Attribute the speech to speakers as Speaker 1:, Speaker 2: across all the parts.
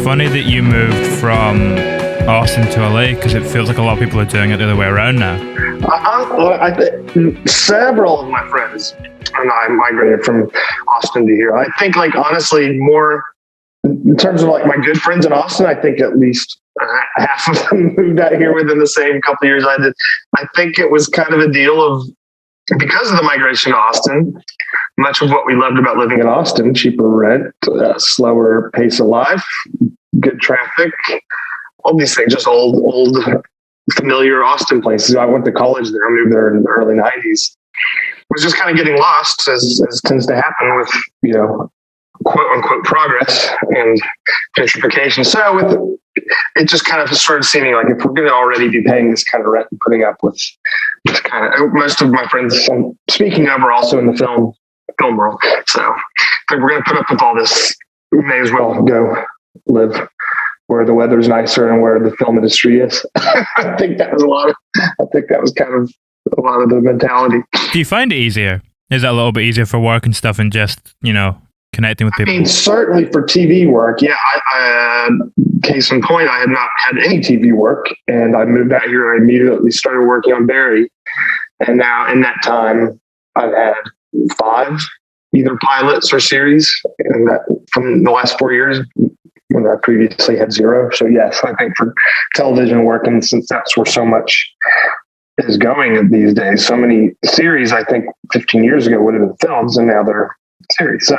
Speaker 1: funny that you moved from Austin to LA, because it feels like a lot of people are doing it the other way around now.
Speaker 2: Several of my friends and I migrated from Austin to here. I think, like, honestly, more in terms of like my good friends in Austin, I think at least half of them moved out here within the same couple of years I did. I think it was kind of a deal of, because of the migration to Austin, much of what we loved about living in Austin: cheaper rent, slower pace of life, good traffic, all these things, just old familiar Austin places. I went to college there. I moved there in the early 90s. Was just kind of getting lost, as tends to happen with, quote unquote progress and gentrification. So it just kind of started seeming like, if we're going to already be paying this kind of rent and putting up with kind of, most of my friends I'm speaking of are also in the film world. So if we're going to put up with all this, we may as well go live where the weather's nicer and where the film industry is. I think that was kind of a lot of the mentality.
Speaker 1: Do you find it easier? Is that a little bit easier for work and stuff, and just, connecting with people?
Speaker 2: I mean, certainly for TV work, yeah. Case in point, I had not had any TV work, and I moved out here. I immediately started working on Barry, and now in that time, I've had 5 either pilots or series, and that from the last 4 years, when I previously had 0. So yes, I think for television work, and since that's where so much is going these days, so many series, I think 15 years ago would have been films, and now they're series. So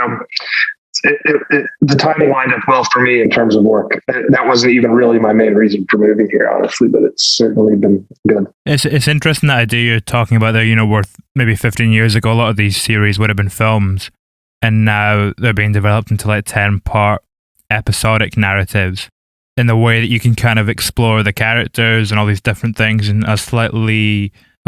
Speaker 2: the timing lined up well for me in terms of work. That wasn't even really my main reason for moving here, honestly, but it's certainly been good.
Speaker 1: It's interesting that idea you're talking about there, worth maybe 15 years ago, a lot of these series would have been films, and now they're being developed into like 10-part episodic narratives, in the way that you can kind of explore the characters and all these different things in a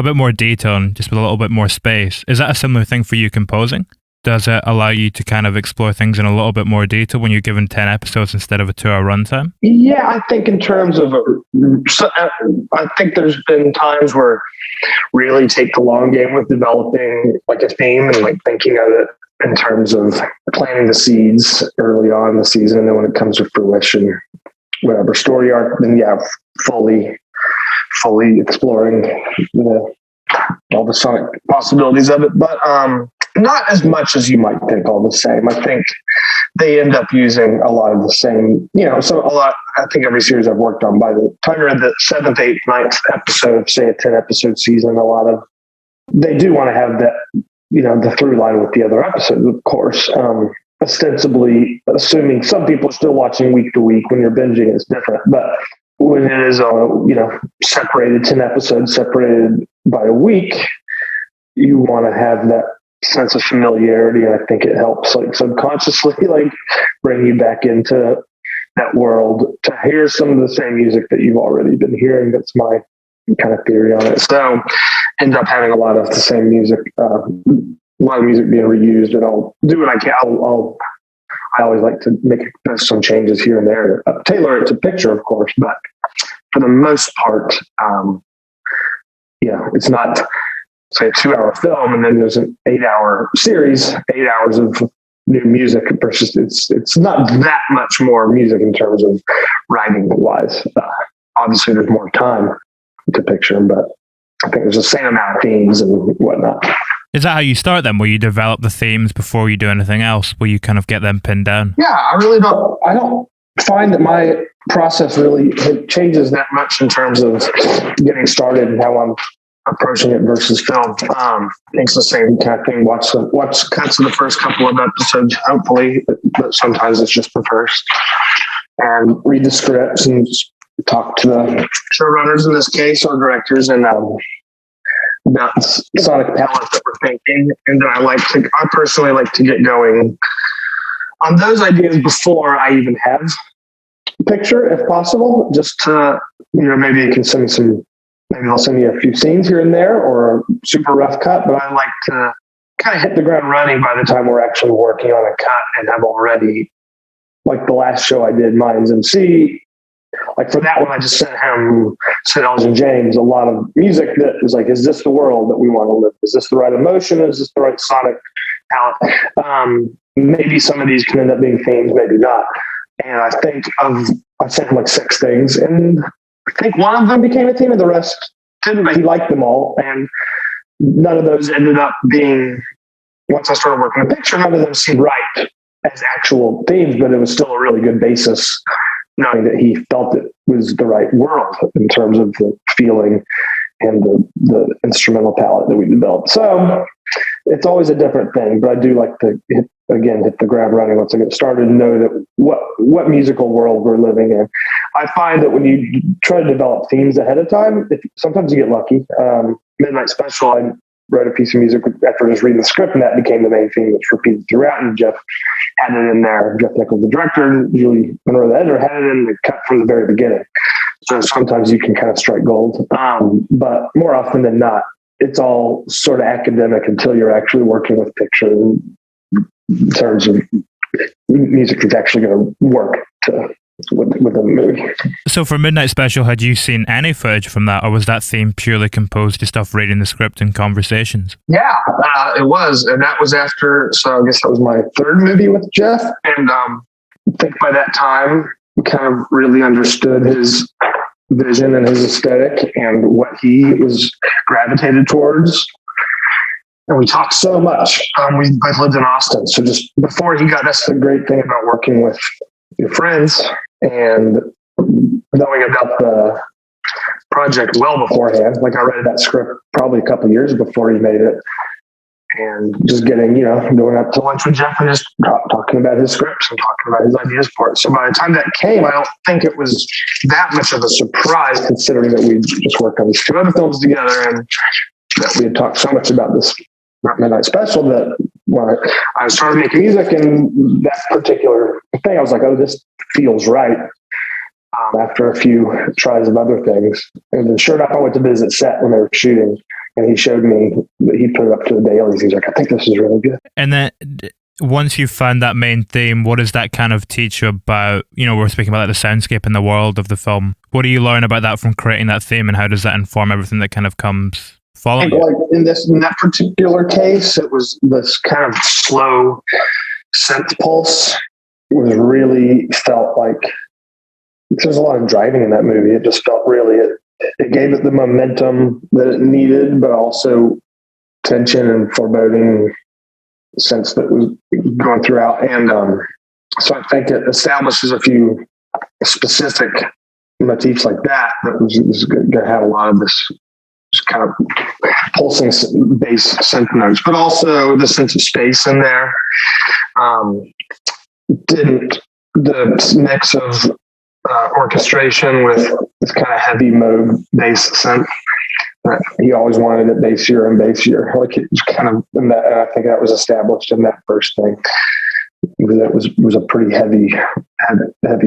Speaker 1: bit more detail and just with a little bit more space. Is that a similar thing for you composing? Does it allow you to kind of explore things in a little bit more detail when you're given 10 episodes instead of a 2-hour runtime?
Speaker 2: Yeah, I think in terms of, I think there's been times where really take the long game with developing like a theme and like thinking of it in terms of planting the seeds early on in the season. And then when it comes to fruition, whatever story arc, then fully exploring all the sonic possibilities of it. But not as much as you might think all the same. I think they end up using a lot of the same, I think every series I've worked on, by the time you're in the 7th, 8th, 9th episode, say a 10 episode season, they do want to have that, the through line with the other episodes, of course. Ostensibly, assuming some people are still watching week to week. When you're binging, it's different. But when it is, separated 10 episodes, separated by a week, you want to have that sense of familiarity. And I think it helps, like, subconsciously, like, bring you back into that world to hear some of the same music that you've already been hearing. That's my kind of theory on it. So end up having a lot of the same music, a lot of music being reused, and I'll do what I can. I always like to make some changes here and there, tailor it to picture, of course, but for the most part, it's not, say, a 2-hour film and then there's an 8-hour series, 8 hours of new music versus it's not that much more music in terms of writing wise. Obviously, there's more time to picture, but I think there's the same amount of themes and whatnot.
Speaker 1: Is that how you start then, where you develop the themes before you do anything else, where you kind of get them pinned down?
Speaker 2: Yeah, I don't find that my process really changes that much in terms of getting started and how I'm approaching it versus film. It's the same kind of thing. Watch cuts of the first couple of episodes, hopefully, but sometimes it's just the first. And read the scripts and talk to the showrunners in this case, or directors, and about sonic palette that we're thinking. And then I personally like to get going on those ideas before I even have a picture, if possible, just to, maybe you can send me maybe I'll send you a few scenes here and there, or a super rough cut, but I like to kind of hit the ground running by the time we're actually working on a cut and have already, like the last show I did, Minds MC, like for that one, I just sent Elgin James a lot of music that was like, is this the world that we want to live? Is this the right emotion? Is this the right sonic palette? Maybe some of these can end up being themes, maybe not. And I sent him like 6 things, and I think one of them became a theme and the rest didn't, but he liked them all. And none of those ended up being, once I started working the picture, none of them seemed right as actual themes, but it was still a really good basis, knowing that he felt it was the right world in terms of the feeling and the instrumental palette that we developed. So it's always a different thing, but I do like to hit the ground running once I get started and know that what musical world we're living in. I find that when you try to develop themes ahead of time, sometimes you get lucky. Midnight Special, I wrote a piece of music after just reading the script, and that became the main theme that's repeated throughout. And Jeff had it in there. Jeff Nichols, the director, and Julie Monroe, the editor, had it in the cut from the very beginning. So sometimes you can kind of strike gold. But more often than not, it's all sort of academic until you're actually working with picture in terms of music that's actually going to work with the movie.
Speaker 1: So for Midnight Special, had you seen any footage from that, or was that theme purely composed just off reading the script and conversations?
Speaker 2: Yeah, it was. And that was after, so I guess that was my 3rd movie with Jeff. And I think by that time, we kind of really understood his vision and his aesthetic and what he was gravitated towards. And we talked so much. We both lived in Austin. So just before he got, that's the great thing about working with your friends and knowing about the project well beforehand. Like I read that script probably a couple of years before he made it. And just getting, going out to lunch with Jeff and just talking about his scripts and talking about his ideas for it. So by the time that came, I don't think it was that much of a surprise, considering that we just worked on these 2 other films together and that we had talked so much about this Midnight Special that when I started making music and that particular thing, I was like, oh, this feels right. After a few tries of other things. And then sure enough, I went to visit set when they were shooting, and he showed me that he put it up to the dailies. He's like, I think this is really good.
Speaker 1: And then once you found that main theme, what does that kind of teach you about, we're speaking about like the soundscape and the world of the film. What do you learn about that from creating that theme, and how does that inform everything that kind of comes following?
Speaker 2: Like in that particular case, it was this kind of slow synth pulse. It was really felt like there's a lot of driving in that movie. It just felt really, it gave it the momentum that it needed, but also tension and foreboding sense that was going throughout. And so I think it establishes a few specific motifs like that was going to have a lot of this just kind of pulsing bass synth notes, but also the sense of space in there. The mix of orchestration with this kind of heavy mode bass synth. He always wanted it bassier and bassier. Like it was kind of, and I think that was established in that first thing. That was a pretty heavy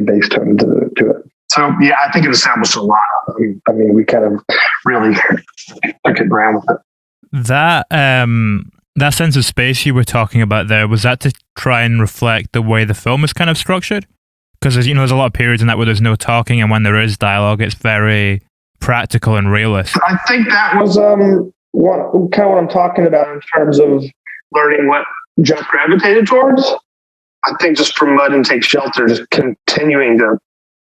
Speaker 2: bass tone to it. So yeah, I think it established a lot. I mean, we kind of really took it around with it.
Speaker 1: That sense of space you were talking about there, was that to try and reflect the way the film is kind of structured? Because there's a lot of periods in that where there's no talking, and when there is dialogue, it's very practical and realist.
Speaker 2: I think that was what I'm talking about in terms of learning what Jeff gravitated towards. I think just from Mud and Take Shelter, just continuing to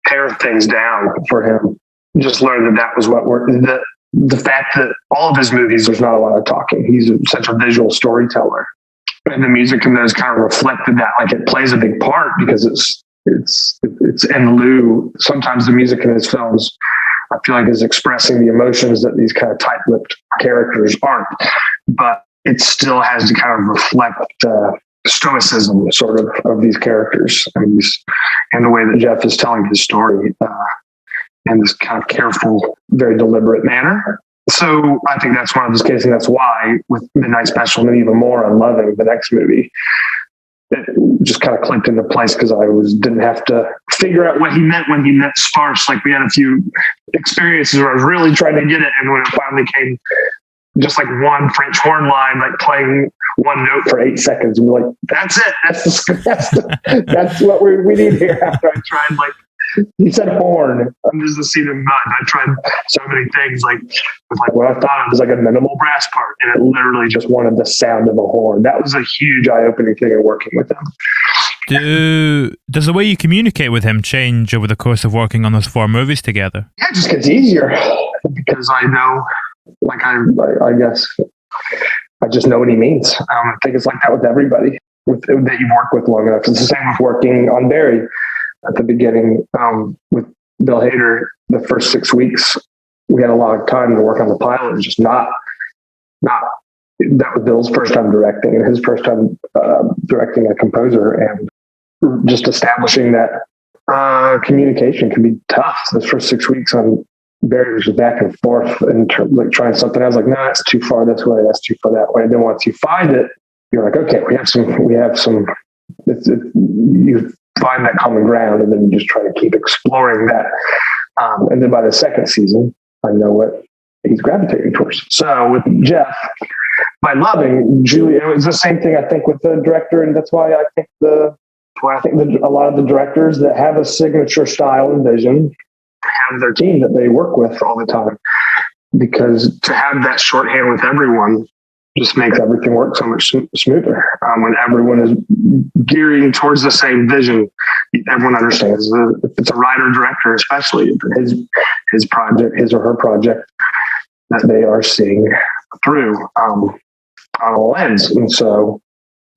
Speaker 2: pare things down for him. Just learned that was what the fact that all of his movies, there's not a lot of talking. He's such a visual storyteller. And the music in those kind of reflected that, like it plays a big part because it's in lieu. Sometimes the music in his films, I feel like, is expressing the emotions that these kind of tight-lipped characters aren't, but it still has to kind of reflect stoicism sort of these characters and the way that Jeff is telling his story in this kind of careful, very deliberate manner. So I think that's one of those cases, and that's why with Midnight Special and even more on Loving, the next movie, it just kind of clicked into place because I didn't have to figure out what he meant when he meant sparse. Like we had a few experiences where I was really trying to get it, and when it finally came, just like one French horn line, like playing one note for 8 seconds, and we're like, "That's it. That's what we need here." After I tried, like he said, horn. I'm just a seed of mud. I tried so many things, like with like what I thought of was like a minimal brass part, and it literally just wanted the sound of a horn. That was a huge eye-opening thing in working with them.
Speaker 1: Does the way you communicate with him change over the course of working on those 4 movies together?
Speaker 2: Yeah, it just gets easier because I know, like I guess I just know what he means. I think it's like that with everybody that you work with long enough. It's the same with working on Barry at the beginning with Bill Hader. The first 6 weeks, we had a lot of time to work on the pilot, just not. That was Bill's first time directing and his first time directing a composer, and just establishing that communication can be tough. So the first 6 weeks on Barry was just back and forth and like trying something. I was like, no, that's too far this way. That's too far that way. And then once you find it, you're like, okay, we have some. You find that common ground, and then you just try to keep exploring that. And then by the second season, I know what he's gravitating towards. So with Jeff, by loving Julie, it was the same thing I think with the director, and that's why I think a lot of the directors that have a signature style and vision have their team that they work with all the time, because to have that shorthand with everyone just makes everything work so much smoother. When everyone is gearing towards the same vision, everyone understands. If it's a writer director, especially his project, his or her project, that they are seeing through on a lens. And so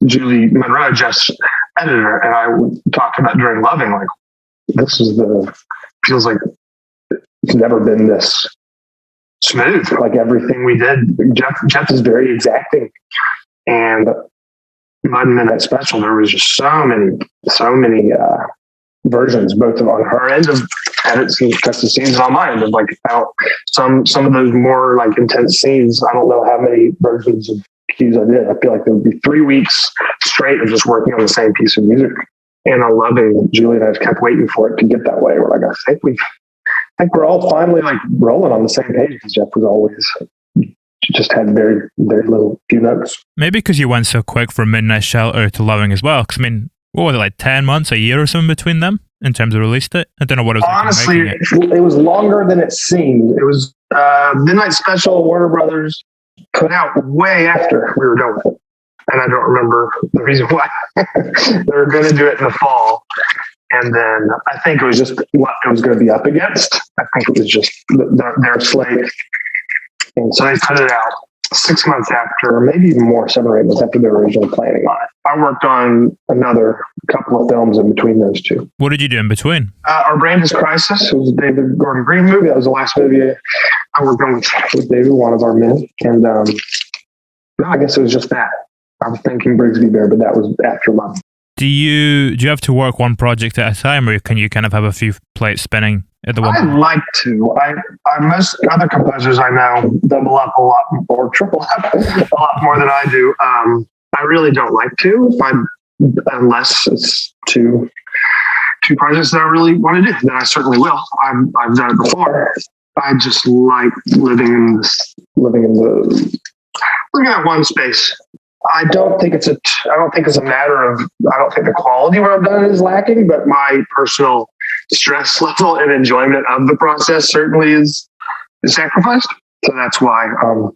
Speaker 2: Julie Monroe, Jeff's editor, and I would talk about during Loving, like, feels like it's never been this smooth. Like everything we did, Jeff is very exacting. And Mud and Midnight Special, there was just so many versions, both on her end of edits and cuts of scenes, and on my end of like how some of those more like intense scenes. I don't know how many versions of cues I did. I feel like there would be 3 weeks straight of just working on the same piece of music. And I Loving, Julie and I just kept waiting for it to get that way. We're like, I think we're all finally like rolling on the same page, because Jeff was always just had very, very little few notes.
Speaker 1: Maybe because you went so quick from Midnight Shelter to Loving as well. Because I mean, what was it, like 10 months, a year or something between them in terms of release date? I don't know what it was.
Speaker 2: Honestly,
Speaker 1: like
Speaker 2: it was longer than it seemed. It was Midnight Special, Warner Brothers put out way after we were done with it. And I don't remember the reason why. They were going to do it in the fall. And then I think it was just what it was going to be up against. I think it was just their slate. And so they put it out 6 months after, maybe even more, 7 or 8 months after they were originally planning on it. I worked on another couple of films in between those two.
Speaker 1: What did you do in between?
Speaker 2: Our Brand is Crisis. It was a David Gordon Green movie. That was the last movie I worked on with David, one of our men. And no, I guess it was just that. I was thinking Brigsby Bear, but that was after Love.
Speaker 1: Do you have to work one project at a time, or can you kind of have a few plates spinning at the one?
Speaker 2: I'd like to. I most other composers I know double up a lot or triple up a lot more than I do. I really don't like to, unless it's two projects that I really want to do. Then I certainly will. I've done it before. I just like living in that one space. I don't think it's a matter of, I don't think the quality of what I've done is lacking, but my personal stress level and enjoyment of the process certainly is sacrificed. So that's why, I will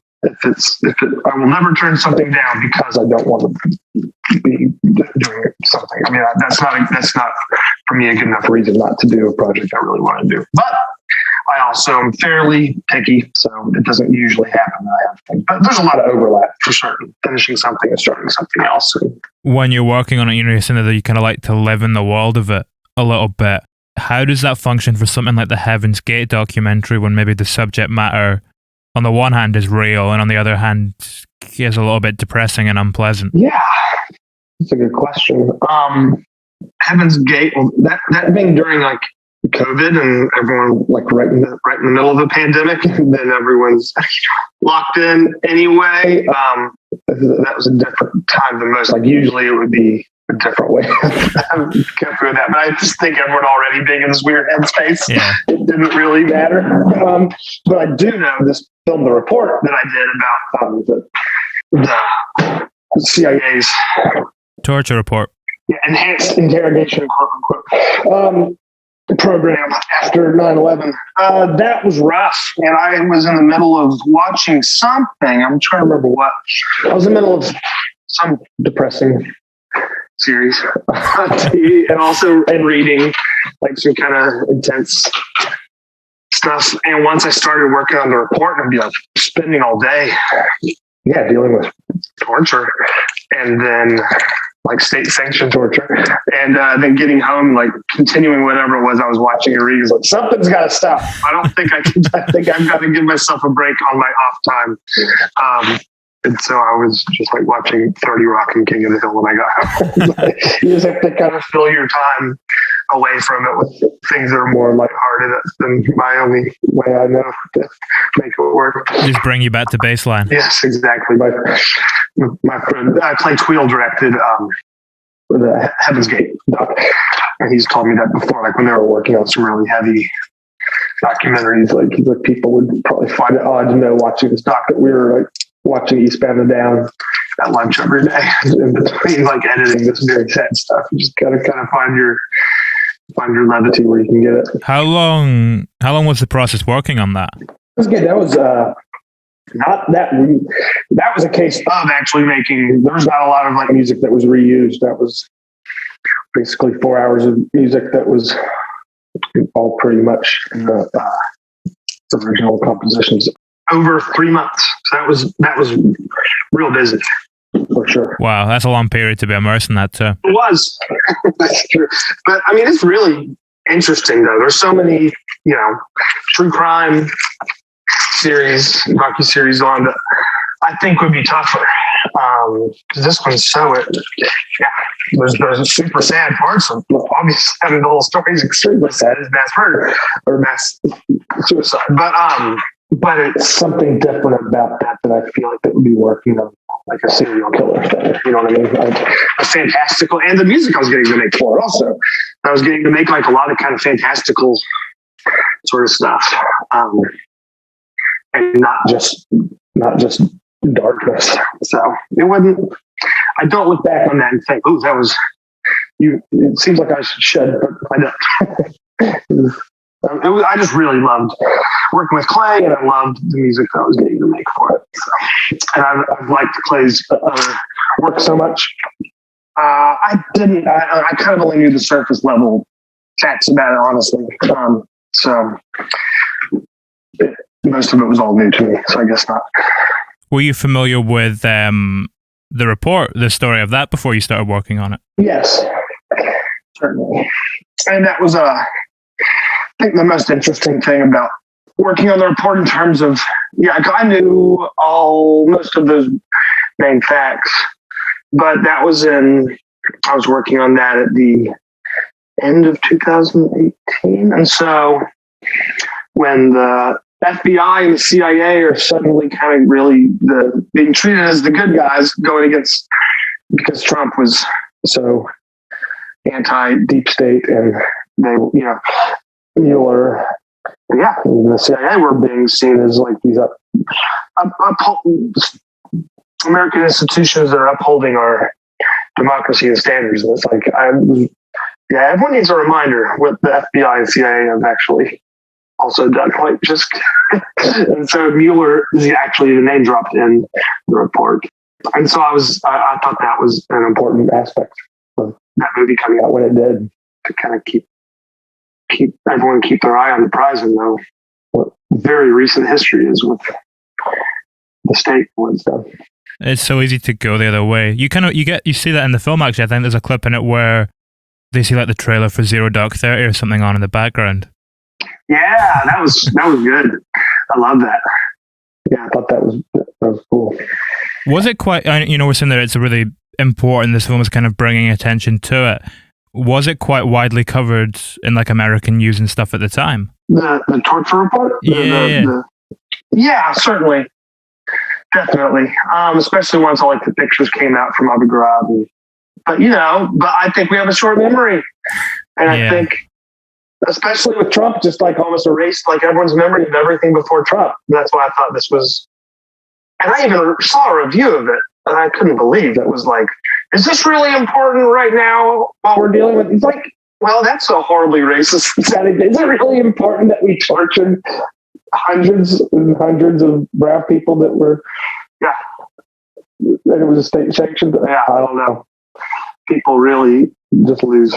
Speaker 2: never turn something down because I don't want to be doing something. I mean, that's not for me a good enough reason not to do a project I really want to do. But I also am fairly picky, so it doesn't usually happen that I have things. But there's a lot of overlap for certain, finishing something and starting something else.
Speaker 1: When you're working on it, you're saying that you kind of like to live in the world of it a little bit. How does that function for something like the Heaven's Gate documentary, when maybe the subject matter on the one hand is real and on the other hand is a little bit depressing and unpleasant?
Speaker 2: Yeah, that's a good question. Heaven's Gate, that being during like COVID and everyone like right in the middle of the pandemic, and then everyone's locked in anyway. That was a different time than most. Like usually it would be a different way. I can't prove that, but I just think everyone already being in this weird headspace, yeah. It didn't really matter. But I do know this film, The Report, that I did about the CIA's
Speaker 1: torture report.
Speaker 2: Yeah, enhanced interrogation, quote unquote. Program after 9/11. That was rough, and I was in the middle of watching something. I'm trying to remember what. I was in the middle of some depressing series on TV, and also and reading like some kind of intense stuff. And once I started working on the report, I'd be like spending all day, dealing with torture, and then like state sanctioned torture, and then getting home, like continuing whatever it was I was watching and reading. Like, something's got to stop. I think I've got to give myself a break on my off time. And so I was just like watching 30 Rock and King of the Hill when I got home. You just have to kind of fill your time away from it with things that are more lighthearted. That's been my only way I know to make it work.
Speaker 1: Just bring you back to baseline.
Speaker 2: Yes, exactly. My friend, I play Tweel directed the Heaven's Gate doc, and he's told me that before, like when they were working on some really heavy documentaries, like people would probably find it odd to know watching this doc that we were like watching Eastbound and Down at lunch every day in between like editing this very sad stuff. You just gotta kind of find your levity where you can get it.
Speaker 1: How long was the process working on that?
Speaker 2: That was good. That was not that that was a case of actually making, there was not a lot of like music that was reused. That was basically 4 hours of music that was all pretty much in the original compositions over 3 months. So that was real busy for sure.
Speaker 1: Wow, that's a long period to be immersed in that too.
Speaker 2: It was. That's true. But I mean, it's really interesting though. There's so many, true crime series, docu-series on that I think would be tougher. Because this one's so, there's super sad parts of, obviously, I mean, the whole story is extremely sad. It's mass murder or mass suicide. But it's something different about that I feel like that would be working on like a serial killer thing. You know what I mean? Like a fantastical, and the music I was getting to make for it also. I was getting to make like a lot of kind of fantastical sort of stuff. And not just darkness. So it wasn't, I don't look back on that and think, oh, that was you. It seems like I should, but I don't. I just really loved working with Clay, and I loved the music that I was getting to make for it. So, and I've liked Clay's work so much. I kind of only knew the surface level facts about it, honestly. So most of it was all new to me, so I guess not.
Speaker 1: Were you familiar with the report, the story of that, before you started working on it?
Speaker 2: Yes, certainly. And that was I think the most interesting thing about working on the report in terms of, I knew most of those main facts, but that was I was working on that at the end of 2018. And so when the FBI and the CIA are suddenly kind of really being treated as the good guys going against, because Trump was so anti-deep state, and they, Mueller, the CIA were being seen as like these American institutions that are upholding our democracy and standards. And it's like, everyone needs a reminder what the FBI and CIA have actually also done. Like just, and so Mueller is actually the name dropped in the report. And so I thought that was an important aspect of that movie coming out when it did, to kind of keep everyone keep their eye on the prize and know what very recent history is with the state and stuff.
Speaker 1: It's so easy to go the other way. You see that in the film. Actually, I think there's a clip in it where they see like the trailer for Zero Dark 30 or something on in the background.
Speaker 2: Yeah, that was good. I love that. Yeah, I thought that was cool.
Speaker 1: Was it quite? We're saying that it's really important. This film is kind of bringing attention to it. Was it quite widely covered in like American news and stuff at the time?
Speaker 2: The torture report? Yeah, certainly. Definitely. Especially once all like the pictures came out from Abu Ghraib. But I think we have a short memory. And I think, especially with Trump, just like almost erased like everyone's memory of everything before Trump. And that's why I thought this was, and I even saw a review of it, and I couldn't believe it was like, is this really important right now while we're dealing with? He's like, well, that's so horribly racist. Is it really important that we tortured hundreds and hundreds of brown people that it was a state sanctioned? Yeah, I don't know. people really just lose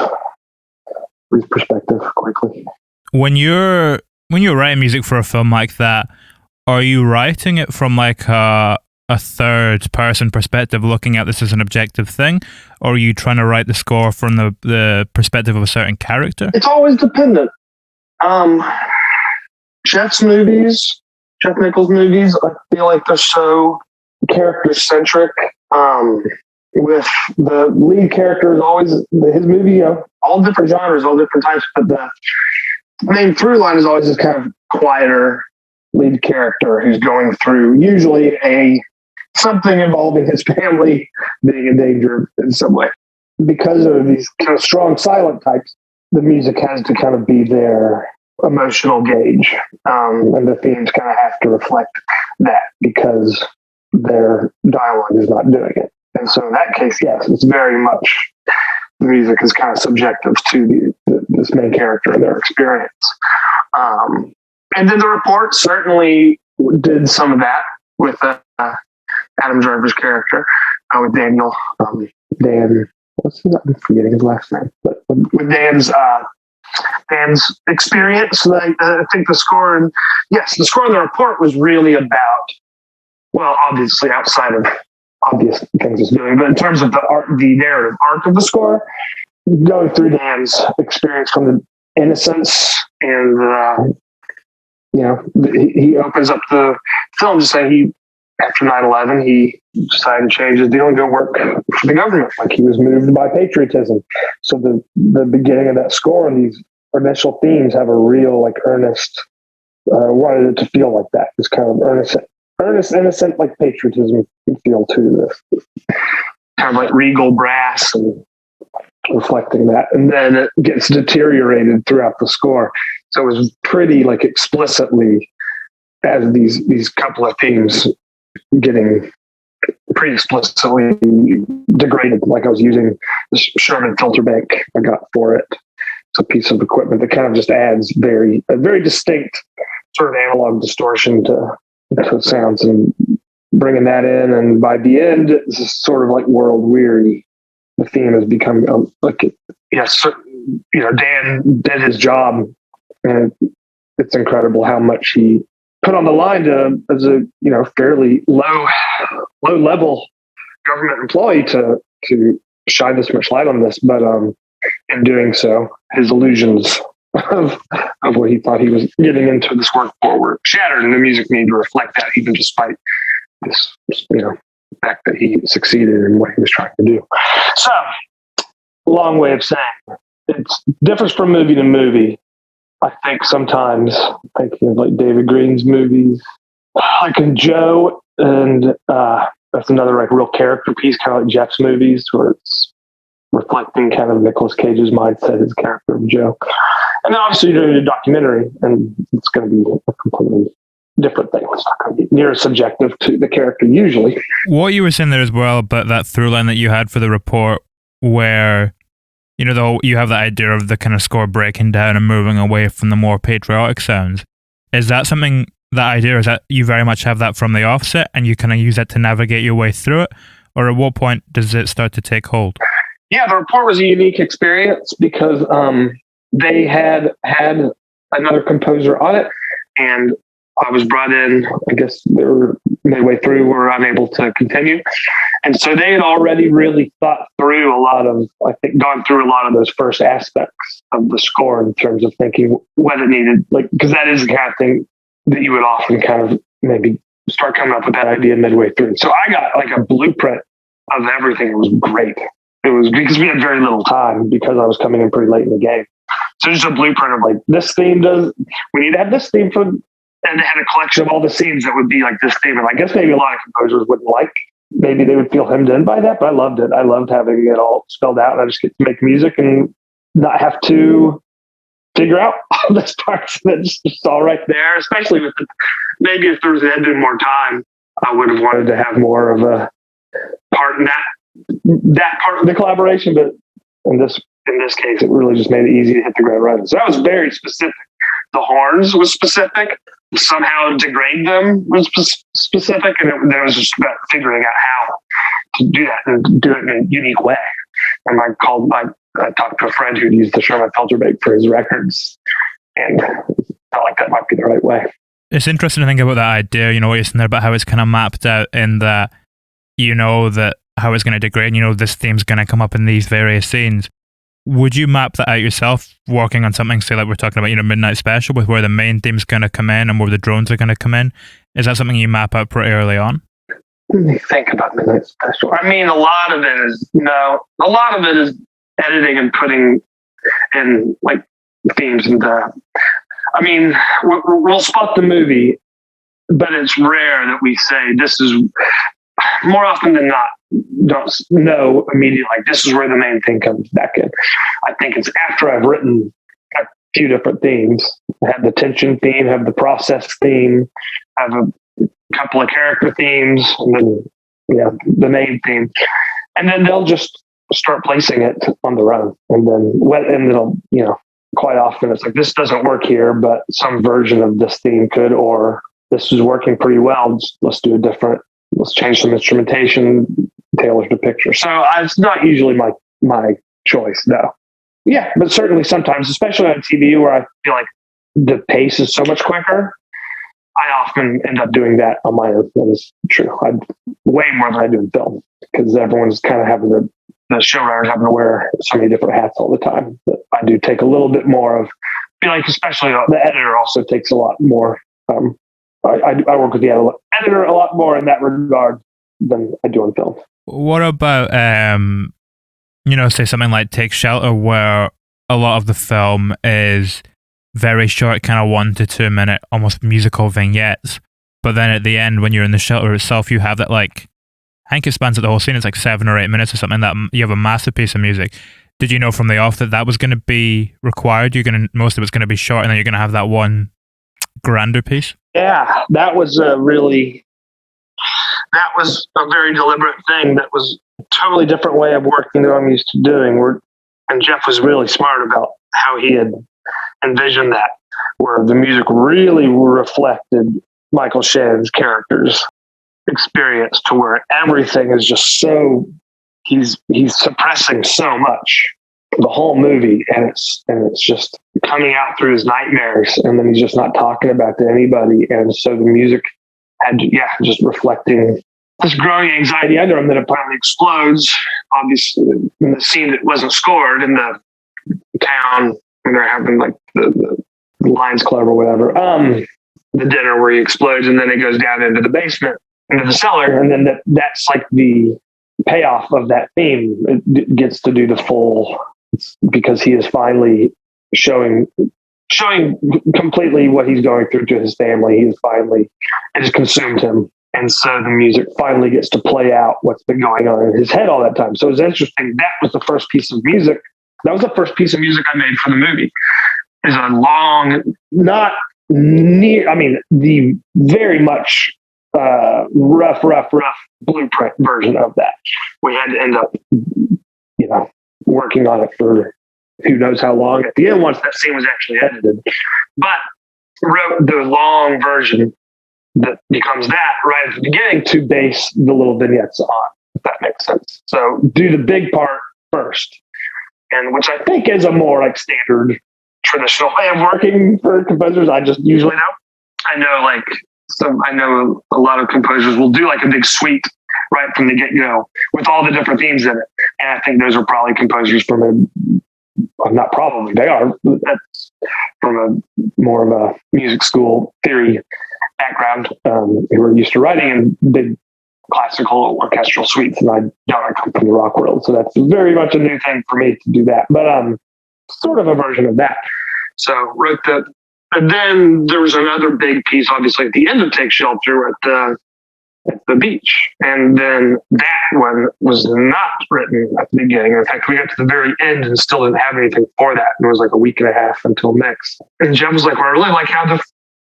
Speaker 2: perspective quickly.
Speaker 1: When you're writing music for a film like that, are you writing it from like a third person perspective, looking at this as an objective thing, or are you trying to write the score from the perspective of a certain character?
Speaker 2: It's always dependent. Jeff Nichols movies, I feel like they're so character centric. With the lead character is always his movie, all different genres, all different types, but the main through line is always this kind of quieter lead character who's going through usually something involving his family being in danger in some way. Because of these kind of strong silent types, the music has to kind of be their emotional gauge, and the themes kind of have to reflect that because their dialogue is not doing it. And so in that case, yes, it's very much the music is kind of subjective to this main character and their experience. And then the report certainly did some of that with Adam Driver's character, with Daniel. Dan, what's his name? I'm forgetting his last name. But with Dan's experience, I think the score in the report was really about, well, obviously outside of obvious things it's doing, but in terms of the narrative arc of the score, going through Dan's experience from the innocence and he opens up the film to say after 9/11 he decided to change his deal and go work for the government, like he was moved by patriotism. So the beginning of that score and these initial themes have a real like earnest, wanted it to feel like that, this kind of earnest, innocent, like patriotism feel to this, kind of like regal brass and reflecting that. And then it gets deteriorated throughout the score. So it was pretty like explicitly as these couple of themes getting pretty explicitly degraded. Like I was using this Sherman filter bank I got for it. It's a piece of equipment that kind of just adds a very distinct sort of analog distortion to sounds, and bringing that in. And by the end, it's sort of like world weary. The theme has become Dan did his job, and it's incredible how much he put on the line as a fairly low level government employee to shine this much light on this. But in doing so, his illusions of what he thought he was getting into this work for were shattered, and the music needed to reflect that, even despite this fact that he succeeded in what he was trying to do. So, long way of saying, it differs from movie to movie. I think sometimes thinking of like David Green's movies, like in Joe, and that's another like real character piece, kind of like Jeff's movies, where it's reflecting kind of Nicolas Cage's mindset, his character of Joe. And then obviously you're doing a documentary, and it's going to be a completely different thing. It's not going to be near subjective to the character usually.
Speaker 1: What you were saying there as well about that through line that you had for the report, where you have the idea of the kind of score breaking down and moving away from the more patriotic sounds. Is that something, that idea, is that you very much have that from the offset and you kind of use that to navigate your way through it? Or at what point does it start to take hold?
Speaker 2: Yeah, the report was a unique experience because they had another composer on it, and I was brought in, I guess they were midway through, were unable to continue. And so they had already really thought through gone through a lot of those first aspects of the score in terms of thinking what it needed, like, because that is the kind of thing that you would often kind of maybe start coming up with that idea midway through. So I got like a blueprint of everything. It was great. It was because we had very little time because I was coming in pretty late in the game. So just a blueprint of like, we need to have this theme for, and they had a collection of all the scenes that would be like this theme. And I guess maybe a lot of composers wouldn't like, maybe they would feel hemmed in by that, but I loved it. I loved having it all spelled out, and I just get to make music and not have to figure out all this parts. That's just all right there, especially with maybe if there had been more time, I would have wanted to have more of a part in that part of the collaboration. But in this case, it really just made it easy to hit the ground running. So that was very specific. The horns was specific. Somehow degrade them was specific, and then it was just about figuring out how to do that and do it in a unique way. And I talked to a friend who'd used the Sherman Felderbake for his records, and felt like that might be the right way.
Speaker 1: It's interesting to think about that idea, what you're saying there about how it's kind of mapped out in that, that how it's going to degrade, this theme's going to come up in these various scenes. Would you map that out yourself, working on something, say, like we're talking about, Midnight Special, with where the main theme's going to come in and where the drones are going to come in? Is that something you map out pretty early on?
Speaker 2: Let me think about Midnight Special. I mean, a lot of it is editing and putting in like themes and we'll spot the movie, but it's rare that we say this is, more often than not, don't know immediately, like this is where the main thing comes back in. I think it's after I've written a few different themes. I have the tension theme, have the process theme, have a couple of character themes, and then the main theme. And then they'll just start placing it on their own. And it'll, quite often it's like, this doesn't work here, but some version of this theme could, or this is working pretty well. Let's do let's change some instrumentation, tailor the picture. So it's not usually my choice, no. Yeah, but certainly sometimes, especially on TV where I feel like the pace is so much quicker, I often end up doing that on my own. That is true. Way more than I do in film, because everyone's kind of having the showrunners having to wear so many different hats all the time. But I do take a little bit more of, I feel like especially the editor also takes a lot more. I work with the editor a lot more in that regard than I do on film.
Speaker 1: What about, say something like Take Shelter, where a lot of the film is very short, kind of 1 to 2 minute, almost musical vignettes. But then at the end, when you're in the shelter itself, you have that I think it spans at the whole scene. It's like 7 or 8 minutes or something. That you have a massive piece of music. Did you know from the off that was going to be required? Most of it's going to be short, and then you're going to have that one grander piece.
Speaker 2: Yeah, that was a very deliberate thing. That was a totally different way of working than I'm used to doing. And Jeff was really smart about how he had envisioned that, where the music really reflected Michael Shannon's character's experience, to where everything is just so, he's suppressing so much the whole movie, and it's just coming out through his nightmares, and then he's just not talking about to anybody. And so the music had just reflecting this growing anxiety under him that apparently explodes, obviously in the scene that wasn't scored in the town when they're having like the Lions Club or whatever, the dinner where he explodes, and then it goes down into the basement, into the cellar, and then that's like the payoff of that theme. It gets to do the full, because he is finally showing completely what he's going through to his family. It has consumed him. And so the music finally gets to play out what's been going on in his head all that time. So it was interesting. That was the first piece of music. That was the first piece of music I made for the movie. Is a long, not near, the very much rough blueprint version of that. We had to end up, working on it for who knows how long at the end, once that scene was actually edited. But wrote the long version that becomes that right at the beginning to base the little vignettes on, if that makes sense. So do the big part first, and which I think is a more like standard traditional way of working for composers. I just usually know. I know a lot of composers will do like a big suite right from the get-go with all the different themes in it. And I think those are probably composers they are. That's from a more of a music school theory background, who are used to writing in big classical orchestral suites, and I come from the rock world. So that's very much a new thing for me to do that. But sort of a version of that. So wrote that. And then there was another big piece, obviously, at the end of Take Shelter at the beach. And then that one was not written at the beginning. In fact, we got to the very end and still didn't have anything for that. And it was like a week and a half until mix. And Jeff was like, well, I really like how the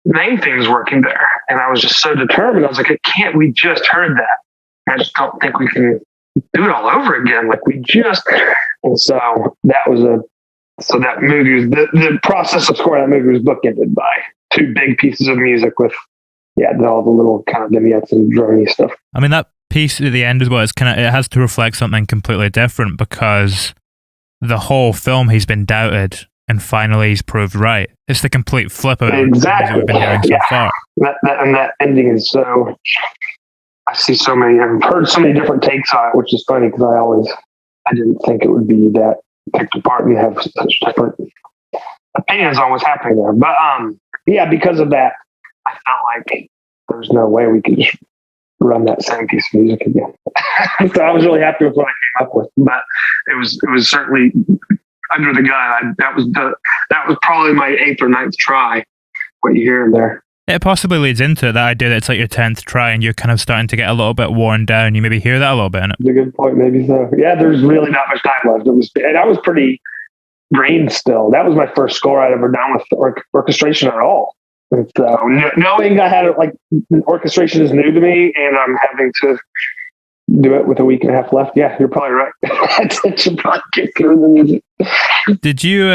Speaker 2: main thing is working there. And I was just so determined. I was like, we just heard that. I just don't think we can do it all over again. And so that was that movie, the process of scoring that movie was bookended by two big pieces of music with all the little kind of vignettes and droney stuff.
Speaker 1: That piece at the end as well, it has to reflect something completely different, because the whole film he's been doubted and finally he's proved right. It's the complete flip of it
Speaker 2: Exactly.
Speaker 1: we've been hearing so far.
Speaker 2: That ending is so. I've heard so many different takes on it, which is funny because I didn't think it would be that picked apart and have such different opinions on what's happening there. But yeah, because of that, I felt like there's no way we could just run that same piece of music again. So I was really happy with what I came up with, but it was certainly under the gun. That was probably my 8th or 9th try. What you hear in there.
Speaker 1: It possibly leads into that idea that it's like your 10th try and you're kind of starting to get a little bit worn down. You maybe hear that a little bit in it.
Speaker 2: That's a good point, maybe so. Yeah, there's really not much time left. I was pretty green still. That was my first score I'd ever done with orchestration at all. And so knowing I had orchestration is new to me and I'm having to do it with a week and a half left. Yeah, you're probably right. I should probably get through the music.
Speaker 1: Did you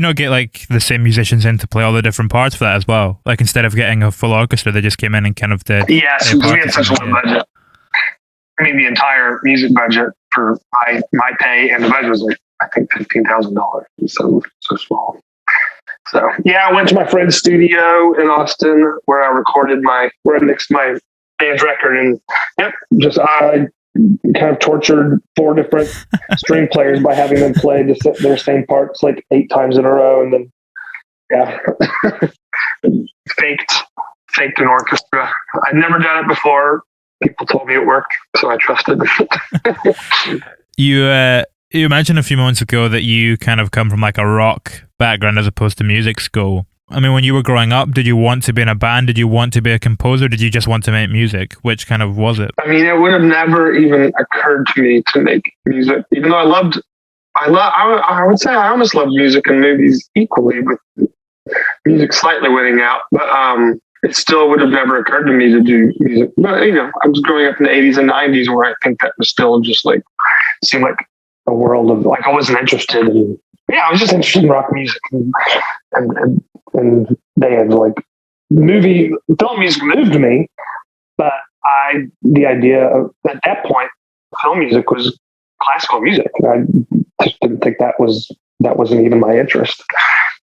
Speaker 1: not get like the same musicians in to play all the different parts for that as well? Like instead of getting a full orchestra, they just came in and kind of did.
Speaker 2: Yes, because we had such a low budget. I mean, the entire music budget for my pay and the budget was like I think $15,000. So small. So yeah, I went to my friend's studio in Austin where I mixed my band's record, and I kind of tortured 4 different string players by having them play their same parts like 8 times in a row, and then faked an orchestra. I'd never done it before. People told me it worked, so I trusted.
Speaker 1: You mentioned a few moments ago that you kind of come from like a rock background as opposed to music school. I mean, when you were growing up, did you want to be in a band? Did you want to be a composer? Did you just want to make music? Which kind of was it?
Speaker 2: I mean, it would have never even occurred to me to make music, even though I would say I almost loved music and movies equally, with music slightly winning out. But it still would have never occurred to me to do music. But, I was growing up in the 80s and 90s where I think that was still just like, seemed like a world of, like, I wasn't interested in, I was just interested in rock music and bands. Like, film music moved me, but the idea of, at that point, film music was classical music. I just didn't think that wasn't even my interest.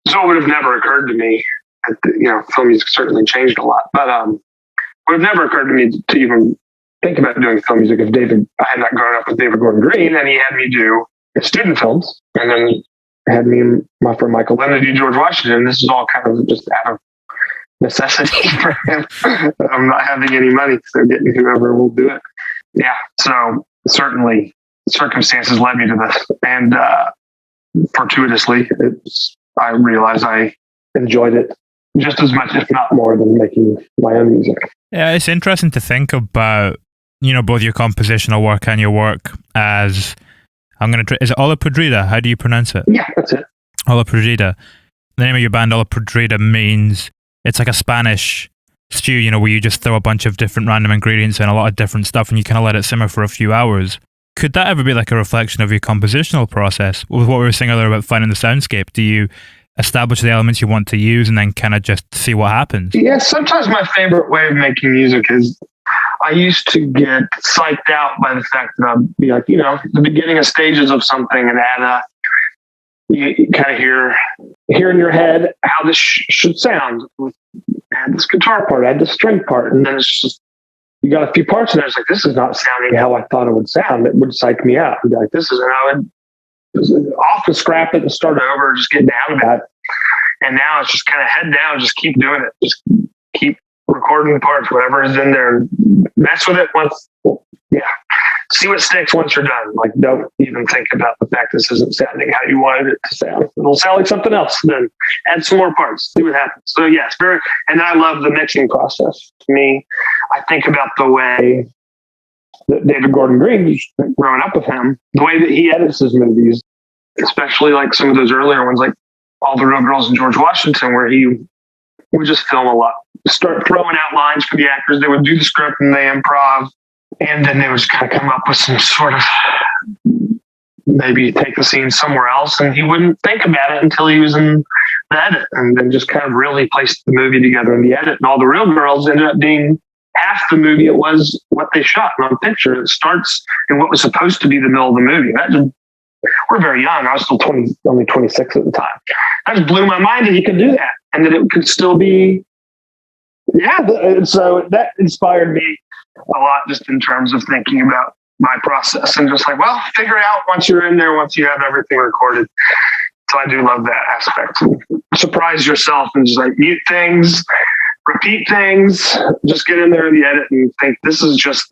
Speaker 2: So it would have never occurred to me. Film music certainly changed a lot, but it would have never occurred to me to even think about doing film music if I had not grown up with David Gordon Green and he had me do student films, and then had me and my friend Michael Lennon do George Washington. This is all kind of just out of necessity for him. I'm not having any money, so getting whoever will do it. Yeah, so certainly circumstances led me to this, and fortuitously, I realized I enjoyed it just as much, if not more, than making my own music.
Speaker 1: Yeah, it's interesting to think about, both your compositional work and your work as, is it Olla Podrida? How do you pronounce it?
Speaker 2: Yeah, that's it.
Speaker 1: Olla Podrida. The name of your band, Olla Podrida, means it's like a Spanish stew, where you just throw a bunch of different random ingredients in, a lot of different stuff, and you kind of let it simmer for a few hours. Could that ever be like a reflection of your compositional process? With what we were saying earlier about finding the soundscape, do you establish the elements you want to use and then kind of just see what happens?
Speaker 2: Yeah, sometimes my favorite way of making music is I used to get psyched out by the fact that I'd be like, the beginning of stages of something, and you kind of hear in your head how this should sound. Add this guitar part, add this string part, and then it's just, you got a few parts in there. It's like, this is not sounding how I thought it would sound. It would psych me out. I'd be like, this isn't how it. Often scrap it and start over, just get down about it. And now it's just kind of head down, just keep doing it. Just keep recording the parts, whatever is in there, and mess with it once. See what sticks once you're done. Like, don't even think about the fact this isn't sounding how you wanted it to sound. It'll sound like something else. Then add some more parts, see what happens. So yes, and I love the mixing process. To me, I think about the way that David Gordon Green, growing up with him, the way that he edits his movies, especially like some of those earlier ones, like All the Real Girls and George Washington, where he would just film a lot, start throwing out lines for the actors. They would do the script and they improv, and then they would just kind of come up with some sort of, maybe take the scene somewhere else, and he wouldn't think about it until he was in the edit, and then just kind of really placed the movie together in the edit. And All the Real Girls ended up being half the movie, it was what they shot. And on picture, it starts in what was supposed to be the middle of the movie. We're very young. I was still only 26 at the time. That just blew my mind that he could do that, and that it could still be. Yeah, and so that inspired me a lot, just in terms of thinking about my process, and just like, well, figure it out once you're in there, once you have everything recorded. So I do love that aspect. Surprise yourself and just like mute things, repeat things, just get in there in the edit and think this is just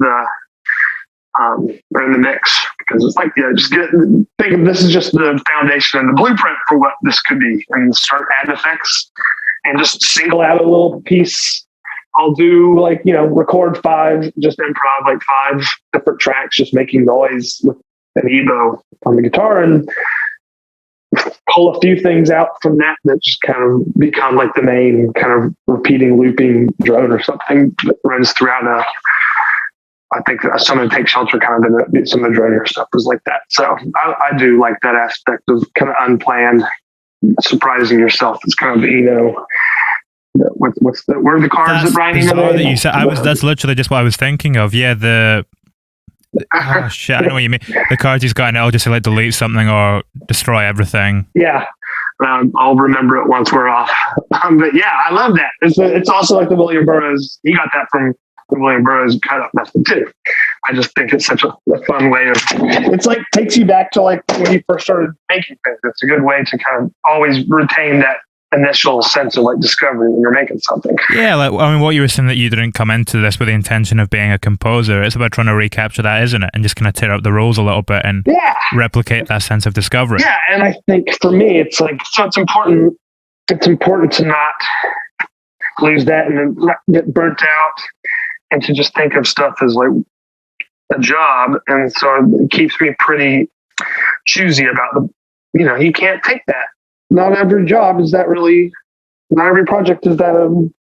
Speaker 2: or in the mix, because it's like, think of this is just the foundation and the blueprint for what this could be, and start adding effects and just single out a little piece. I'll do record 5, just improv, 5 different tracks, just making noise with an Ebo on the guitar, and pull a few things out from that just kind of become like the main kind of repeating, looping drone or something that runs throughout I think Someone Take Shelter kind of some of the dronier stuff was like that. So I do like that aspect of kind of unplanned, surprising yourself. It's kind of, where are the cars that Brian
Speaker 1: that you said? That's literally just what I was thinking of. Yeah, oh shit, I know what you mean. The cards he's got, and it'll just say delete something or destroy everything.
Speaker 2: Yeah. I'll remember it once we're off. But yeah, I love that. It's also like the William Burroughs. He got that from the William Burroughs cut up method too. I just think it's such a fun way of. It's takes you back to when you first started making things. It's a good way to kind of always retain that initial sense of discovery when you're making something.
Speaker 1: Yeah, what you were saying, that you didn't come into this with the intention of being a composer. It's about trying to recapture that, isn't it? And just kind of tear up the rules a little bit and replicate that sense of discovery.
Speaker 2: Yeah, and I think for me, it's it's important. It's important to not lose that and then not get burnt out, and to just think of stuff as a job. And so it keeps me pretty choosy about you can't take that. Not every job is that really, not every project is that going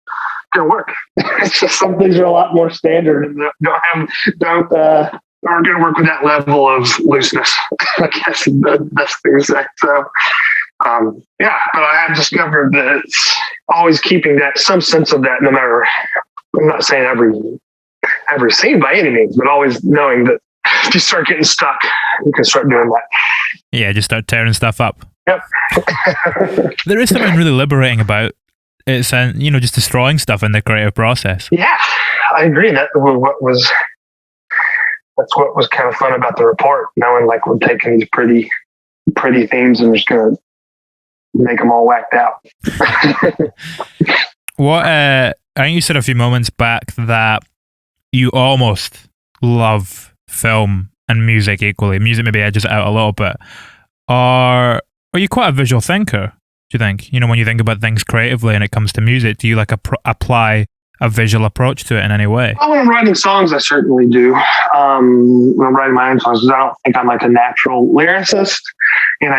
Speaker 2: to work. It's just some things are a lot more standard and aren't going to work with that level of looseness, I guess is the best thing to say. So, but I have discovered that it's always keeping some sense of that, no matter, I'm not saying every scene by any means, but always knowing that if you start getting stuck, you can start doing that.
Speaker 1: Yeah, just start tearing stuff up.
Speaker 2: Yep.
Speaker 1: There is something really liberating about it, and just destroying stuff in the creative process.
Speaker 2: Yeah, I agree. That's what was kind of fun about the report, knowing we're taking these pretty themes and just gonna make them all whacked out.
Speaker 1: I think you said a few moments back that you almost love film and music equally. Music maybe edges it out a little bit. Are you quite a visual thinker, do you think? When you think about things creatively and it comes to music, do you apply a visual approach to it in any way?
Speaker 2: Well, when I'm writing songs, I certainly do. When I'm writing my own songs, I don't think I'm a natural lyricist, and I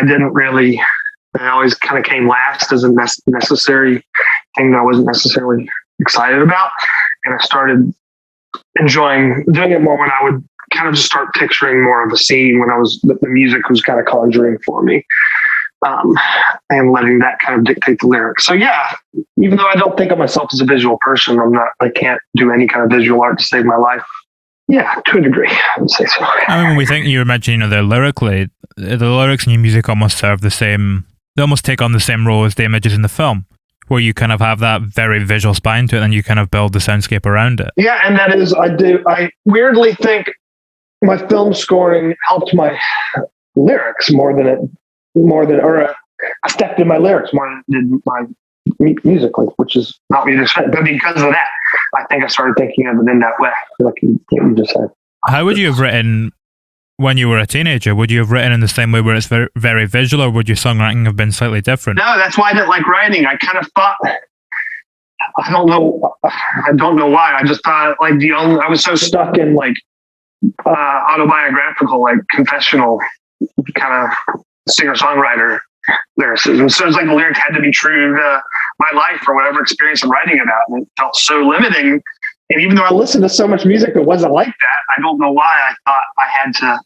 Speaker 2: always kind of came last as a necessary thing that I wasn't necessarily excited about. And I started enjoying doing it more when I would kind of just start picturing more of a scene, when the music was kind of conjuring for me. And letting that kind of dictate the lyrics. So yeah, even though I don't think of myself as a visual person, I can't do any kind of visual art to save my life. Yeah, to a degree, I would say so.
Speaker 1: When we think, you imagine, the lyrics in your music almost serve the same, they almost take on the same role as the images in the film, where you kind of have that very visual spine to it and you kind of build the soundscape around it.
Speaker 2: Yeah, and that is, I weirdly think my film scoring helped my lyrics more than affected my lyrics more than it did my musically, which is not what you just said. But because of that, I think I started thinking of it in that way, like you just said.
Speaker 1: How would you have written when you were a teenager? Would you have written in the same way where it's very, very visual, or would your songwriting have been slightly different?
Speaker 2: No, that's why I didn't like writing. I kind of thought, I don't know why. I just thought I was so stuck in autobiographical, confessional kind of singer-songwriter lyricism. So it's the lyric had to be true to my life or whatever experience I'm writing about. And it felt so limiting. And even though I listened to so much music that wasn't like that, I don't know why I thought I had to.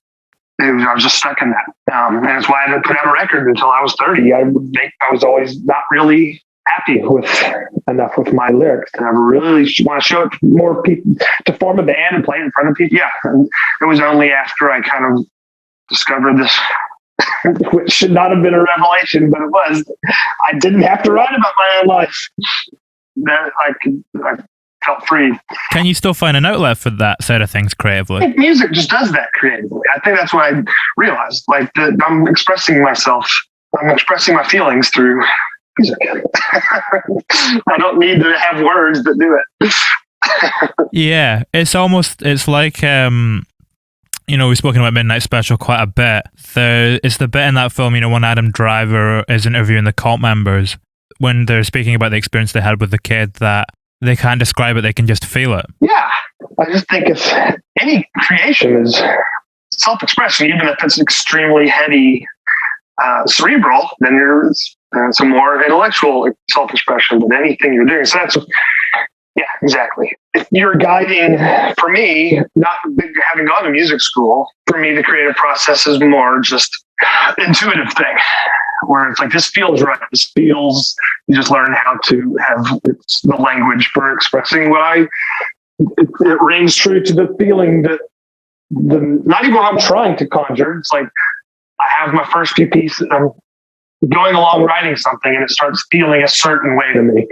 Speaker 2: I was just stuck in that. And that's why I didn't put out a record until I was 30. I was always not really happy with enough with my lyrics and I really want to show it to more people, to form a band and play it in front of people. Yeah. And it was only after I kind of discovered this, which should not have been a revelation, but it was. I didn't have to write about my own life. That I felt free.
Speaker 1: Can you still find an outlet for that side of things creatively?
Speaker 2: I think music just does that creatively. I think that's what I realized. Like I'm expressing myself. I'm expressing my feelings through music. I don't need to have words that do it.
Speaker 1: Yeah, it's like we've spoken about Midnight Special quite a bit. It's the bit in that film, when Adam Driver is interviewing the cult members, when they're speaking about the experience they had with the kid, that they can't describe it, they can just feel it.
Speaker 2: Yeah, I just think if any creation is self-expression, even if it's extremely heady, cerebral, then it's a more intellectual self-expression than anything you're doing. So that's, yeah, exactly. If you're guiding, for me, not having gone to music school, for me, the creative process is more just intuitive thing, where it's like, this feels right. This feels, you just learn how to have the language for expressing it rings true to the feeling that not even what I'm trying to conjure. It's like, I have my first few pieces, I'm going along writing something and it starts feeling a certain way to me.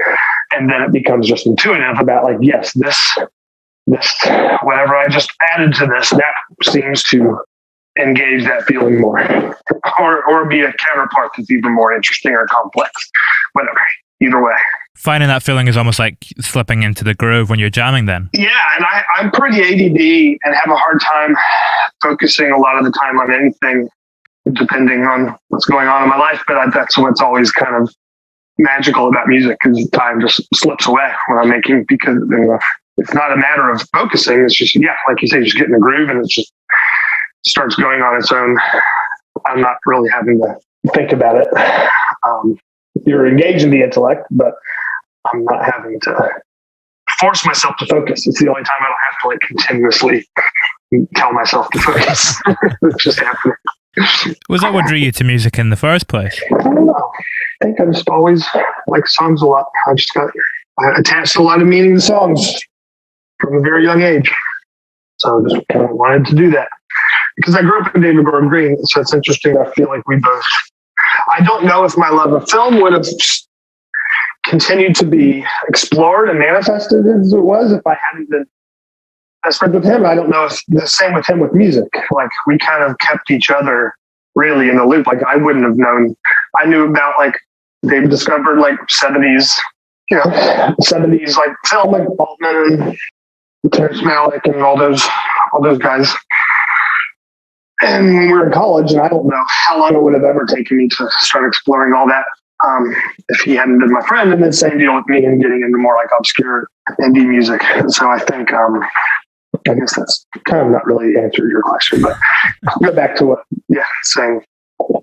Speaker 2: And then it becomes just intuitive about like, yes, this, whatever I just added to this, that seems to engage that feeling more, or be a counterpart that's even more interesting or complex, whatever, either way.
Speaker 1: Finding that feeling is almost like slipping into the groove when you're jamming then. Yeah,
Speaker 2: and I'm pretty ADD and have a hard time focusing a lot of the time on anything, depending on what's going on in my life. But that's what's always kind of magical about music, because time just slips away when I'm making, because it's not a matter of focusing. It's just, yeah, like you say, just getting the groove and it just starts going on its own. I'm not really having to think about it. You're engaged in the intellect, but I'm not having to force myself to focus. It's the only time I don't have to like continuously tell myself to focus. It's just happening.
Speaker 1: Was that what drew you to music in the first place?
Speaker 2: I don't know. I think I just always like songs a lot. I attached a lot of meaning to songs from a very young age. So I just kind of wanted to do that. Because I grew up in David Gordon Green, so it's interesting. I feel like I don't know if my love of film would have continued to be explored and manifested as it was if I hadn't been best friends with him. I don't know if the same with him with music. Like, we kind of kept each other really in the loop. Like, I wouldn't have known. I knew about, like, they discovered like 70s, 70s like film, like Altman and Terrence Malick and all those guys. And when we were in college, and I don't know how long it would have ever taken me to start exploring all that if he hadn't been my friend, and then same deal with me and getting into more like obscure indie music. And so I think, I guess that's kind of not really answered your question, but I'll go back to what, saying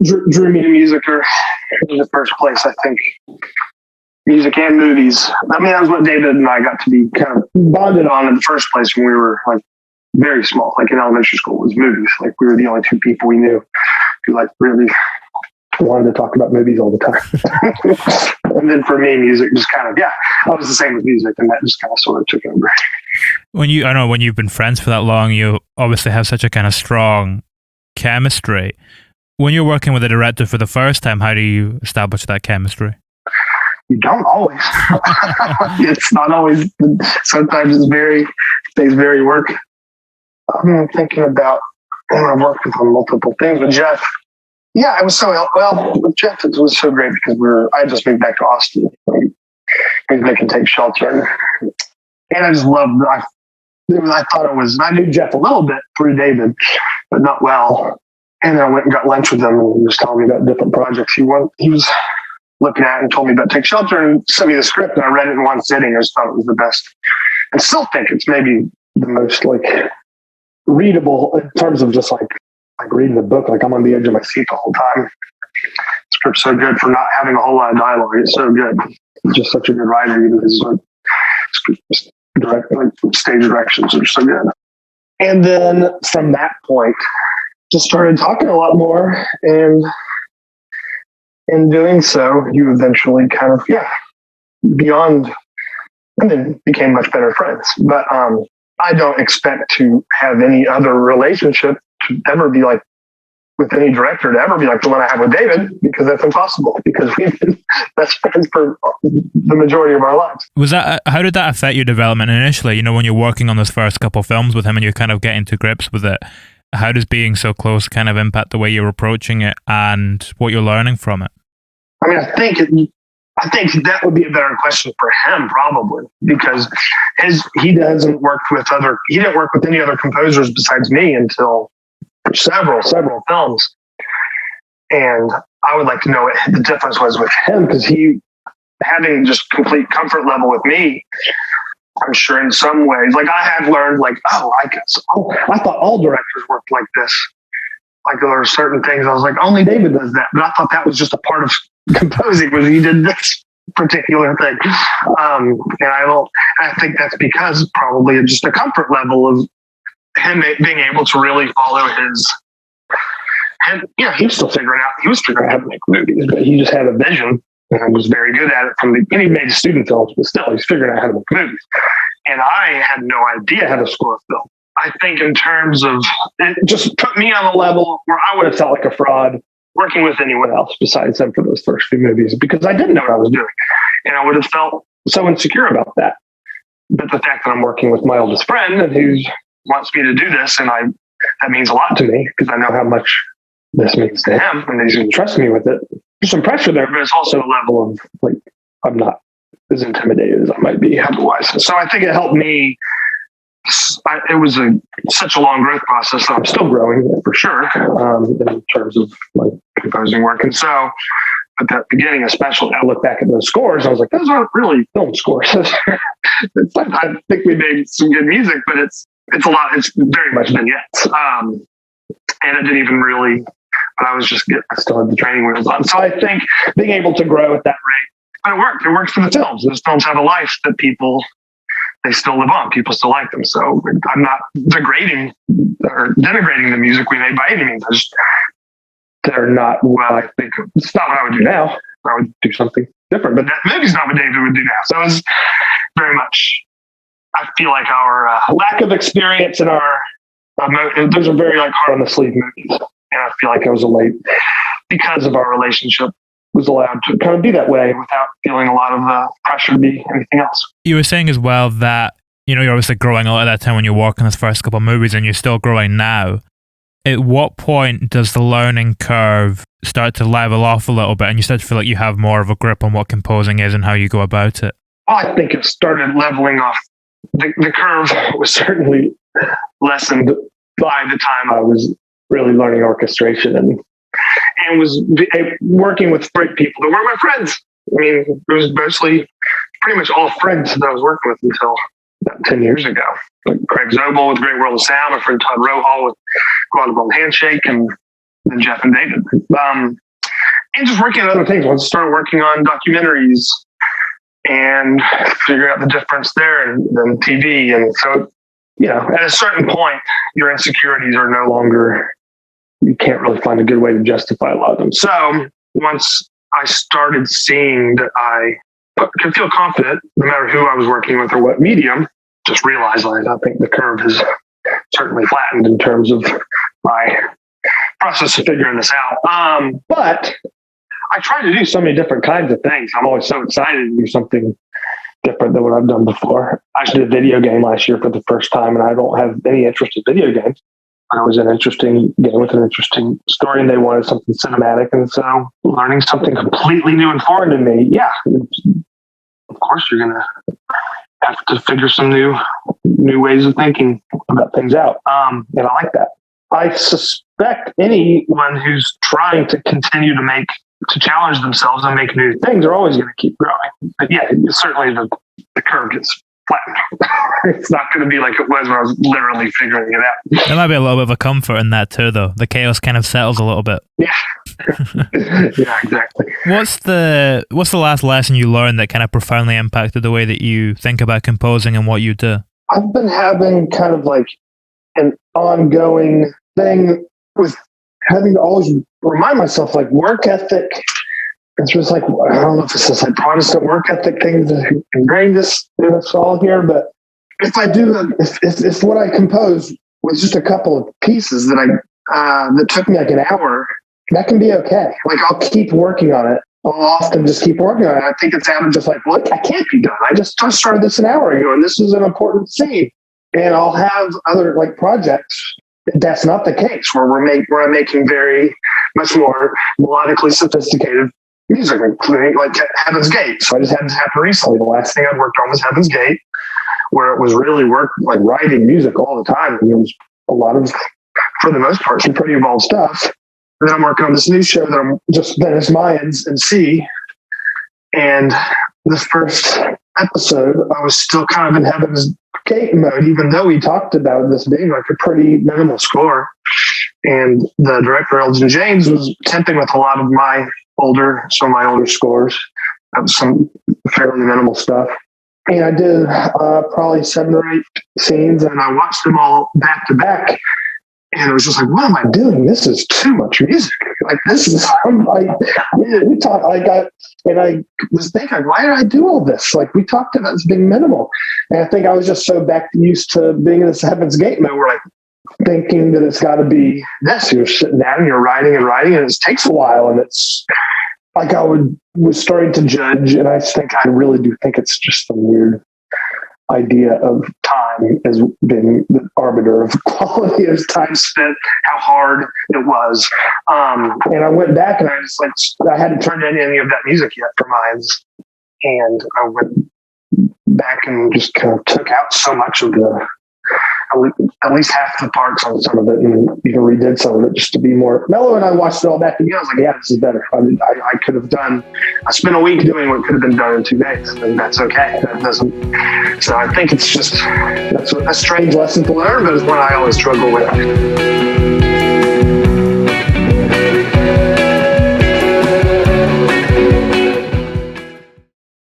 Speaker 2: drew me to music or in the first place. I think music and movies. I mean, that was what David and I got to be kind of bonded on in the first place when we were like very small, like in elementary school, was movies. Like, we were the only two people we knew who like really wanted to talk about movies all the time. And then for me, music just kind of, I was the same with music, and that just kind of sort of took over.
Speaker 1: When you've been friends for that long, you obviously have such a kind of strong chemistry. When you're working with a director for the first time, how do you establish that chemistry?
Speaker 2: You don't always. It's not always. Sometimes it stays very work. I'm thinking about when I worked with on multiple things with Jeff. Yeah, it was with Jeff, it was so great because I just moved back to Austin. He was making Take Shelter. And I just loved, I knew Jeff a little bit through David, but not well. And then I went and got lunch with him, and he was telling me about different projects he was looking at, and told me about Take Shelter and sent me the script, and I read it in one sitting. I just thought it was the best. And still think it's maybe the most like readable in terms of just like reading the book. Like, I'm on the edge of my seat the whole time. The script's so good for not having a whole lot of dialogue. It's so good. He's just such a good writer. Even his stage directions are so good. And then from that point, just started talking a lot more, and in doing so, you eventually kind of beyond, and then became much better friends. But I don't expect to have any other relationship to ever be like with any director to ever be like the one I have with David, because that's impossible, because we've been best friends for the majority of our lives.
Speaker 1: How did that affect your development initially? You know, when you're working on those first couple films with him and you're kind of getting to grips with it, how does being so close kind of impact the way you're approaching it and what you're learning from it?
Speaker 2: I mean, I think that would be a better question for him, probably, because he didn't work with any other composers besides me until several films. And I would like to know what the difference was with him, because he, having just complete comfort level with me, I'm sure in some ways, like I had learned, like, I thought all directors worked like this. Like there are certain things I was like, only David does that. But I thought that was just a part of composing, was he did this particular thing. And I think that's because probably just a comfort level of him being able to really follow he was still figuring out how to make movies, but he just had a vision and was very good at it and he made student films, but still he's figuring out how to make movies. And I had no idea how to score a film. I think in terms of, it just put me on a level where I would have felt like a fraud working with anyone else besides him for those first few movies, because I didn't know what I was doing. And I would have felt so insecure about that. But the fact that I'm working with my oldest friend and who wants me to do this, and that means a lot to me because I know how much this means to him and he's going to trust me with it. There's some pressure there, but it's also a level of like, I'm not as intimidated as I might be otherwise. So I think it helped me. It was such a long growth process that I'm still growing for sure in terms of like composing work. And so at that beginning, especially, I look back at those scores. I was like, those aren't really film scores. It's like, I think we made some good music, but it's a lot. It's very much vignettes. And it didn't even really, but I still had the training wheels on. So I think being able to grow at that rate, but it worked. It works for the films. Those films have a life that they still live on. People still like them. So I'm not degrading or denigrating the music we made by any means. They're not what I think. It's not what I would do now. I would do something different. But that movie's not what David would do now. So it's very much, I feel like our lack of experience in those are very like hard on the sleeve movies. And I feel like I was because of our relationship, was allowed to kind of be that way without feeling a lot of pressure to be anything else.
Speaker 1: You were saying as well that, you know, you're obviously growing a lot at that time when you're working those first couple of movies and you're still growing now. At what point does the learning curve start to level off a little bit and you start to feel like you have more of a grip on what composing is and how you go about it?
Speaker 2: Well, I think it started leveling off. The curve was certainly lessened by the time I was really learning orchestration and was working with great people that weren't my friends. I mean, it was mostly pretty much all friends that I was working with until about 10 years ago. Like Craig Zobel with Great World of Sound, my friend Todd Rohall with Quadruple Handshake, and then Jeff and David. And just working on other things. Once I started working on documentaries and figuring out the difference there and then TV. And so, you know, at a certain point, your insecurities are no longer, you can't really find a good way to justify a lot of them. So once I started seeing that I could feel confident no matter who I was working with or what medium, just realized I think the curve has certainly flattened in terms of my process of figuring this out. But I try to do so many different kinds of things. I'm always so excited to do something different than what I've done before. I did a video game last year for the first time, and I don't have any interest in video games. It was an interesting game with an interesting story, and they wanted something cinematic. And so learning something completely new and foreign to me, of course you're going to have to figure some new ways of thinking about things out. And I like that. I suspect anyone who's trying to continue to challenge themselves and make new things are always going to keep growing. But yeah, certainly the curve gets flattened. It's not going to be like it was when I was literally figuring it out.
Speaker 1: There might be a little bit of a comfort in that too, though. The chaos kind of settles a little bit.
Speaker 2: Yeah. Yeah, exactly.
Speaker 1: What's the last lesson you learned that kind of profoundly impacted the way that you think about composing and what you do?
Speaker 2: I've been having kind of like an ongoing thing with having to always remind myself, like, work ethic it's just like, I don't know if it's this like Protestant work ethic thing that ingrained this in us all here, but if I do, if what I compose was just a couple of pieces that took me like an hour, that can be okay. Like I'll keep working on it. I'll often just keep working on it. I think it's out of just like, well, I can't be done. I just started this an hour ago, and this is an important scene. And I'll have other like projects. That's not the case where I'm making very much more melodically sophisticated music, including like Heaven's Gate. So I just had this happen recently. The last thing I'd worked on was Heaven's Gate, where it was really like writing music all the time. And it was a lot of, for the most part, some pretty evolved stuff. And then I'm working on this new show that it's Mayans in C. And the first episode, I was still kind of in Heaven's Gate mode, even though we talked about this being like a pretty minimal score. And the director, Elgin James, was temping with a lot of my older scores, some fairly minimal stuff. And I did probably 7 or 8 scenes, and I watched them all back to back. And it was just like, what am I doing? This is too much music. Like, this is, we talked, I was thinking, why did I do all this? Like, we talked about this being minimal. And I think I was just so used to being in this Heaven's Gate mode, where like thinking that it's got to be this. You're sitting down and you're writing, and it takes a while. And it's like, was starting to judge. And I really do think it's just a weird idea of time as being the arbiter of quality of time spent, how hard it was. And I went back and I was like, I hadn't turned in any of that music yet for Minds. And I went back and just kind of took out so much of at least half the parts on some of it, and even redid some of it just to be more mellow. And I watched it all back again. I was like, yeah, this is better. I could have I spent a week doing what could have been done in 2 days, and that's okay. That doesn't. So I think it's just, that's a strange lesson to learn, but it's one I always struggle with.